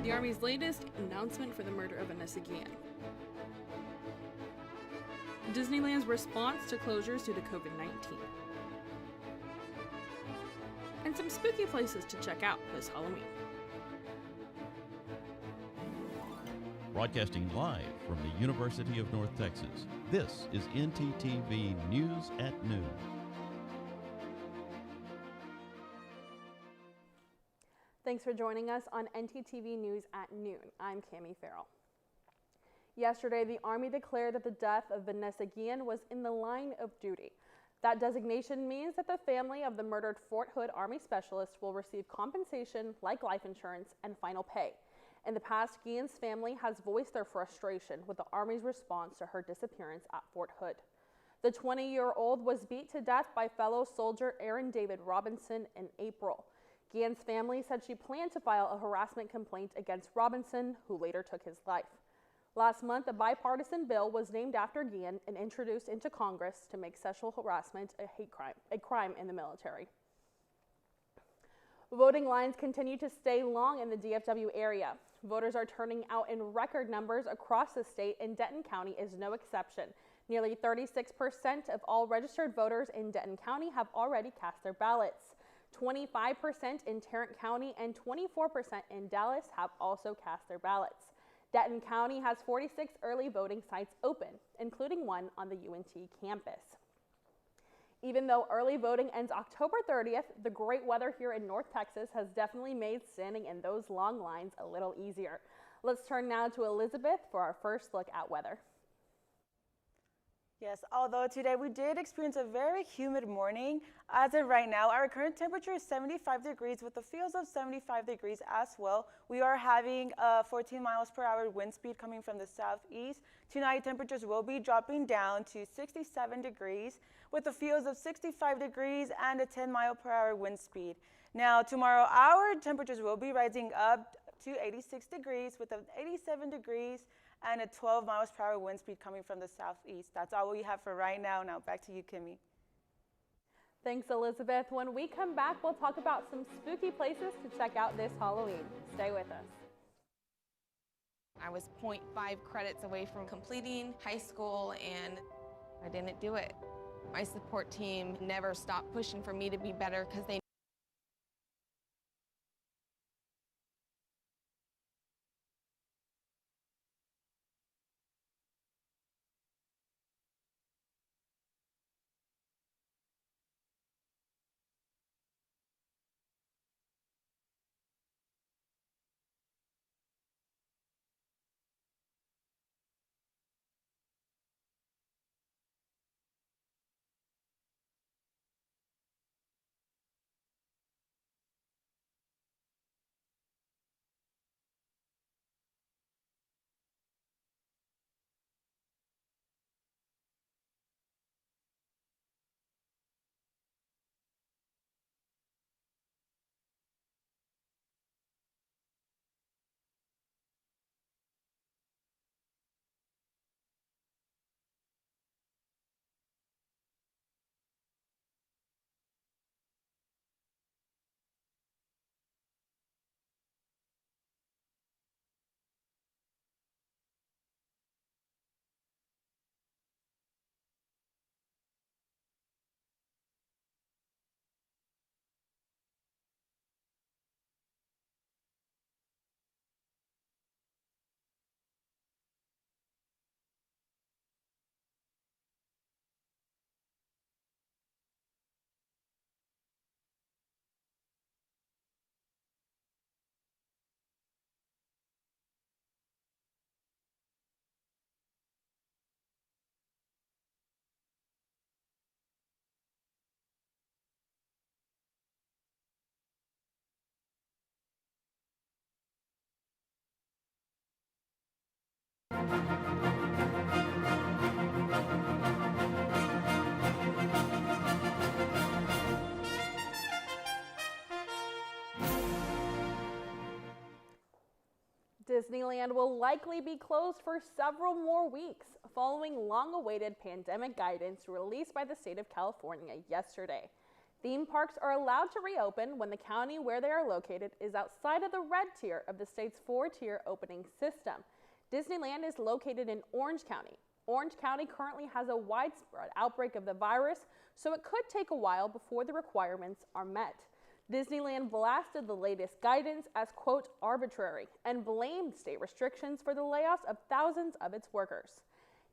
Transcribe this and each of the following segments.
the Army's latest announcement for the murder of Vanessa Guillen. Disneyland's response to closures due to COVID-19. And some spooky places to check out this Halloween. Broadcasting live from the University of North Texas, this is ntTV News at Noon. Thanks for joining us on ntTV News at Noon. I'm Cami Farrell. Yesterday, the Army declared that the death of Vanessa Guillen was in the line of duty. That designation means that the family of the murdered Fort Hood Army specialist will receive compensation like life insurance and final pay. In the past, Guillen's family has voiced their frustration with the Army's response to her disappearance at Fort Hood. The 20-year-old was beat to death by fellow soldier Aaron David Robinson in April. Guillen's family said she planned to file a harassment complaint against Robinson, who later took his life. Last month, a bipartisan bill was named after Guillen and introduced into Congress to make sexual harassment a crime in the military. Voting lines continue to stay long in the DFW area. Voters are turning out in record numbers across the state, and Denton County is no exception. Nearly 36% of all registered voters in Denton County have already cast their ballots. 25% in Tarrant County and 24% in Dallas have also cast their ballots. Denton County has 46 early voting sites open, including one on the UNT campus. Even though early voting ends October 30th, the great weather here in North Texas has definitely made standing in those long lines a little easier. Let's turn now to Elizabeth for our first look at weather. Yes, although today we did experience a very humid morning, as of right now, our current temperature is 75 degrees with the feels of 75 degrees as well. We are having a 14 miles per hour wind speed coming from the southeast. Tonight, temperatures will be dropping down to 67 degrees with the feels of 65 degrees and a 10 mile per hour wind speed. Now, tomorrow, our temperatures will be rising up to 86 degrees with an 87 degrees and a 12 miles per hour wind speed coming from the southeast. That's all we have for right now. Now back to you, Kimmy. Thanks, Elizabeth. When we come back, we'll talk about some spooky places to check out this Halloween. Stay with us. I was 0.5 credits away from completing high school, and I didn't do it. My support team never stopped pushing for me to be better because they Disneyland will likely be closed for several more weeks following long-awaited pandemic guidance released by the state of California yesterday. Theme parks are allowed to reopen when the county where they are located is outside of the red tier of the state's 4-tier opening system. Disneyland is located in Orange County. Orange County currently has a widespread outbreak of the virus, so it could take a while before the requirements are met. Disneyland blasted the latest guidance as, quote, arbitrary, and blamed state restrictions for the layoffs of thousands of its workers.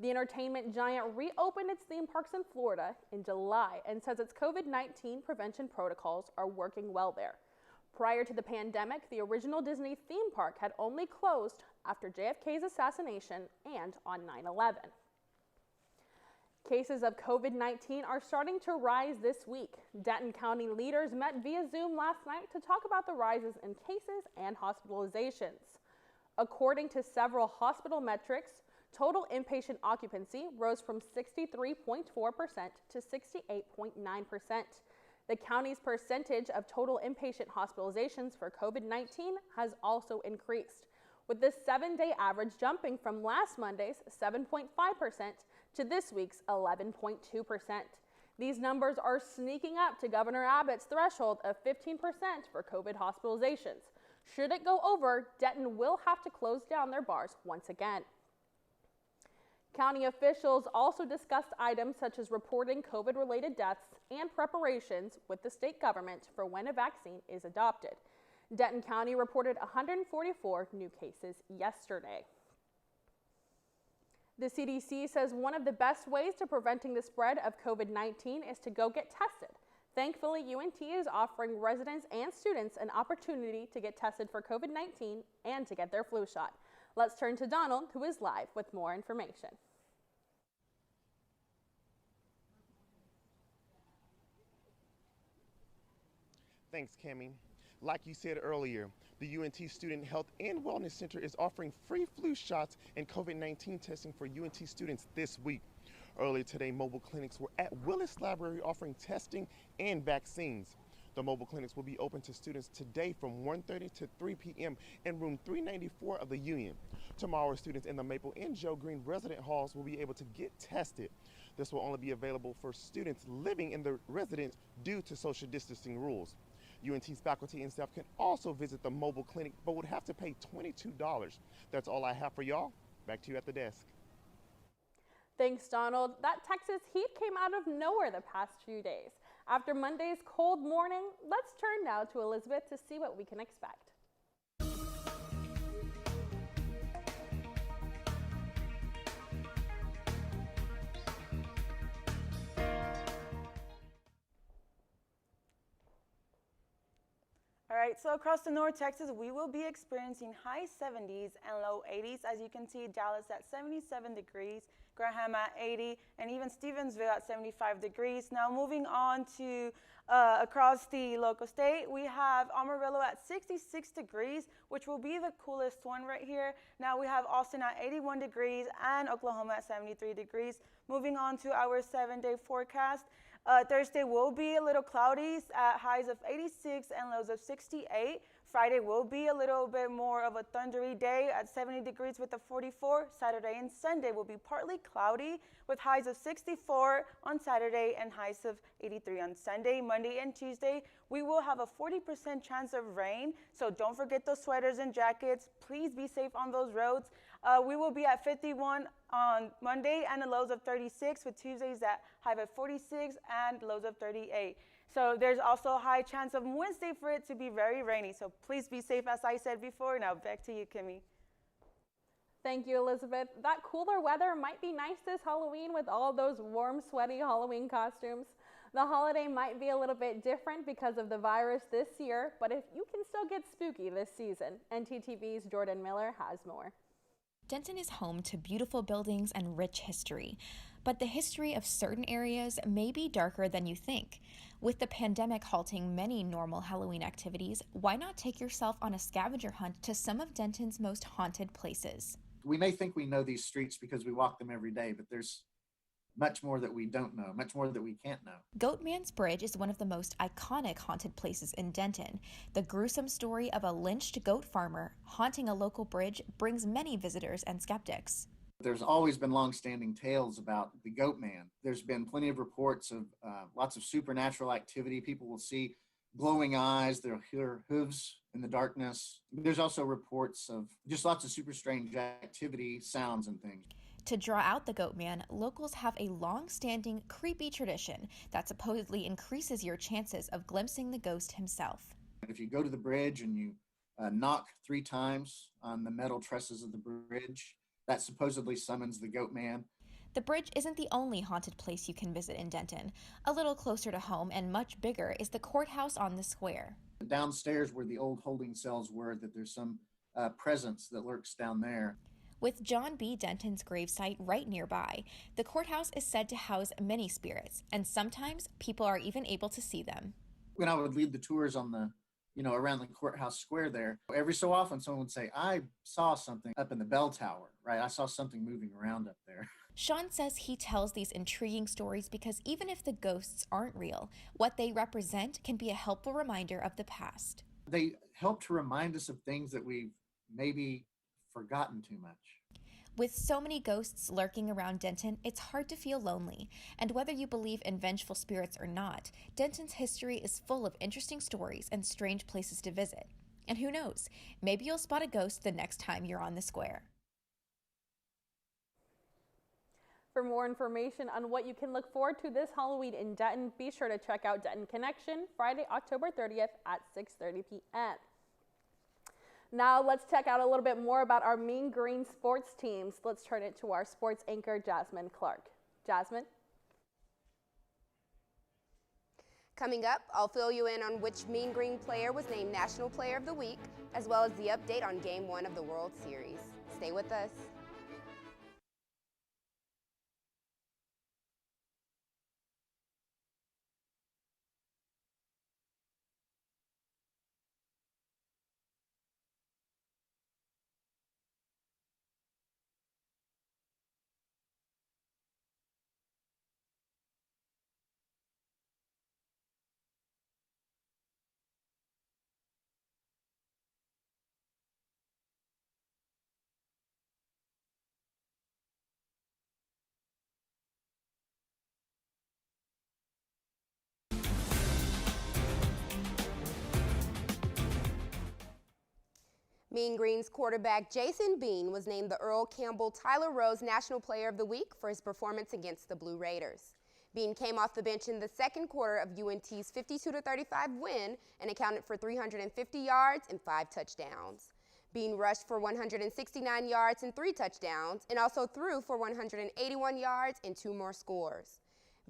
The entertainment giant reopened its theme parks in Florida in July and says its COVID-19 prevention protocols are working well there. Prior to the pandemic, the original Disney theme park had only closed after JFK's assassination and on 9/11. Cases of COVID-19 are starting to rise this week. Denton County leaders met via Zoom last night to talk about the rises in cases and hospitalizations. According to several hospital metrics, total inpatient occupancy rose from 63.4% to 68.9%. The county's percentage of total inpatient hospitalizations for COVID-19 has also increased, with the 7-day average jumping from last Monday's 7.5% to this week's 11.2%. These numbers are sneaking up to Governor Abbott's threshold of 15% for COVID hospitalizations. Should it go over, Denton will have to close down their bars once again. County officials also discussed items such as reporting COVID-related deaths and preparations with the state government for when a vaccine is adopted. Denton County reported 144 new cases yesterday. The CDC says one of the best ways to preventing the spread of COVID-19 is to go get tested. Thankfully, UNT is offering residents and students an opportunity to get tested for COVID-19 and to get their flu shot. Let's turn to Donald, who is live with more information. Thanks, Cammie. Like you said earlier, the UNT Student Health and Wellness Center is offering free flu shots and COVID-19 testing for UNT students this week. Earlier today, mobile clinics were at Willis Library offering testing and vaccines. The mobile clinics will be open to students today from 1:30 to 3 p.m. in room 394 of the Union. Tomorrow, students in the Maple and Joe Green resident halls will be able to get tested. This will only be available for students living in the residence due to social distancing rules. UNT's faculty and staff can also visit the mobile clinic, but would have to pay $22. That's all I have for y'all. Back to you at the desk. Thanks, Donald. That Texas heat came out of nowhere the past few days. After Monday's cold morning, let's turn now to Elizabeth to see what we can expect. All right, so across the North Texas, we will be experiencing high 70s and low 80s. As you can see, Dallas at 77 degrees, Graham at 80, and even Stevensville at 75 degrees. Now moving on to across the local state, we have Amarillo at 66 degrees, which will be the coolest one right here. Now we have Austin at 81 degrees and Oklahoma at 73 degrees. Moving on to our 7-day forecast. Thursday will be a little cloudy at highs of 86 and lows of 68. Friday will be a little bit more of a thundery day at 70 degrees with a 44. Saturday and Sunday will be partly cloudy with highs of 64 on Saturday and highs of 83 on Sunday. Monday and Tuesday, we will have a 40% chance of rain, so don't forget those sweaters and jackets. Please be safe on those roads. We will be at 51 on Monday and the lows of 36, with Tuesdays at high of 46 and lows of 38. So there's also a high chance of Wednesday for it to be very rainy. So please be safe, as I said before. Now back to you, Kimmy. Thank you, Elizabeth. That cooler weather might be nice this Halloween with all those warm, sweaty Halloween costumes. The holiday might be a little bit different because of the virus this year, but if you can still get spooky this season, ntTV's Jordan Miller has more. Denton is home to beautiful buildings and rich history, but the history of certain areas may be darker than you think. With the pandemic halting many normal Halloween activities, why not take yourself on a scavenger hunt to some of Denton's most haunted places? We may think we know these streets because we walk them every day, but there's much more that we don't know, much more that we can't know. Goatman's Bridge is one of the most iconic haunted places in Denton. The gruesome story of a lynched goat farmer haunting a local bridge brings many visitors and skeptics. There's always been long-standing tales about the goat man. There's been plenty of reports of lots of supernatural activity. People will see glowing eyes, they'll hear hooves in the darkness. There's also reports of just lots of super strange activity, sounds and things. To draw out the goat man, locals have a long-standing creepy tradition that supposedly increases your chances of glimpsing the ghost himself. If you go to the bridge and you knock 3 times on the metal trusses of the bridge, that supposedly summons the goat man. The bridge isn't the only haunted place you can visit in Denton. A little closer to home and much bigger is the courthouse on the square. Downstairs where the old holding cells were, that there's some presence that lurks down there. With John B. Denton's gravesite right nearby, the courthouse is said to house many spirits, and sometimes people are even able to see them. When I would lead the tours on the, around the courthouse square there, every so often someone would say, I saw something up in the bell tower, right? I saw something moving around up there. Sean says he tells these intriguing stories because even if the ghosts aren't real, what they represent can be a helpful reminder of the past. They help to remind us of things that we've maybe forgotten too much. With so many ghosts lurking around Denton, it's hard to feel lonely. And whether you believe in vengeful spirits or not, Denton's history is full of interesting stories and strange places to visit. And who knows, maybe you'll spot a ghost the next time you're on the square. For more information on what you can look forward to this Halloween in Denton, be sure to check out Denton Connection, Friday, October 30th at 6:30 p.m. Now let's check out a little bit more about our Mean Green sports teams. Let's turn it to our sports anchor, Jasmine Clark. Jasmine? Coming up, I'll fill you in on which Mean Green player was named National Player of the Week, as well as the update on Game 1 of the World Series. Stay with us. Mean Green's quarterback Jason Bean was named the Earl Campbell Tyler Rose National Player of the Week for his performance against the Blue Raiders. Bean came off the bench in the second quarter of UNT's 52-35 win and accounted for 350 yards and 5 touchdowns. Bean rushed for 169 yards and 3 touchdowns and also threw for 181 yards and 2 more scores.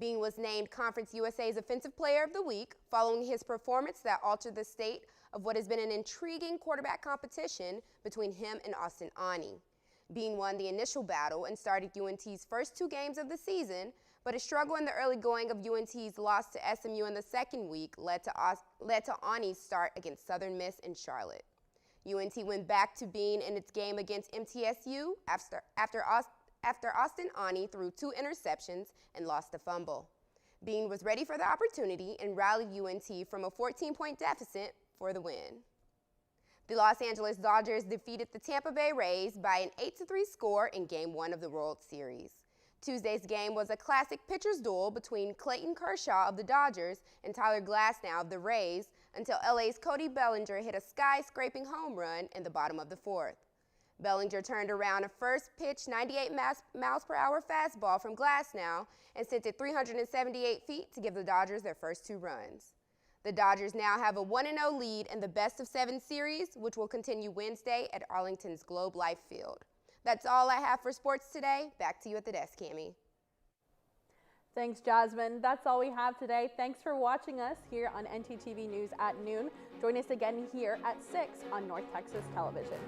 Bean was named Conference USA's Offensive Player of the Week following his performance that altered the state of what has been an intriguing quarterback competition between him and Austin Ani. Bean won the initial battle and started UNT's first 2 games of the season, but a struggle in the early going of UNT's loss to SMU in the second week led to Ani's start against Southern Miss in Charlotte. UNT went back to Bean in its game against MTSU after Austin Ani threw 2 interceptions and lost a fumble. Bean was ready for the opportunity and rallied UNT from a 14-point deficit for the win. The Los Angeles Dodgers defeated the Tampa Bay Rays by an 8-3 score in Game 1 of the World Series. Tuesday's game was a classic pitcher's duel between Clayton Kershaw of the Dodgers and Tyler Glasnow of the Rays until LA's Cody Bellinger hit a sky-scraping home run in the bottom of the 4th. Bellinger turned around a first-pitch 98 miles per hour fastball from Glasnow and sent it 378 feet to give the Dodgers their first 2 runs. The Dodgers now have a 1-0 lead in the best-of-7 series, which will continue Wednesday at Arlington's Globe Life Field. That's all I have for sports today. Back to you at the desk, Cammie. Thanks, Jasmine. That's all we have today. Thanks for watching us here on ntTV News at noon. Join us again here at 6 on North Texas Television.